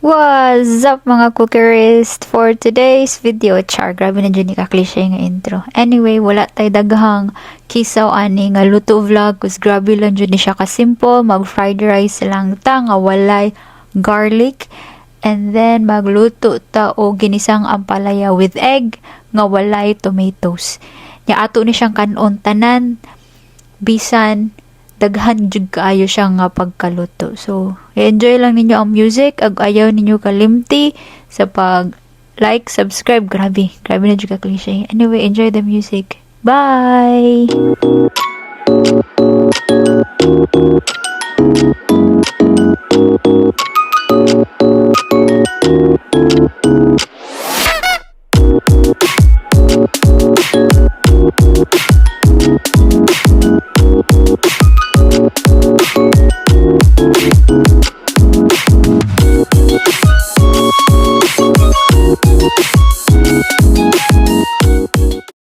What's up mga cookerist? For today's video, grabe na dyan ka-cliche nga intro. Anyway, wala tay daghang kisaw ani nga luto vlog, kus grabe lang dyan siya ka-simple, mag-fried rice lang ta, nga walay garlic, and then magluto ta o ginisang ampalaya with egg, nga walay tomatoes. Nya ato ni siyang kanon tanan, bisan daghan jud kaayo siya nga pagkaluto. So, enjoy lang ninyo ang music, ag ayaw ninyo kalimti sa pag like, subscribe. Grabe na jud ka cliche. Anyway, enjoy the music. Bye.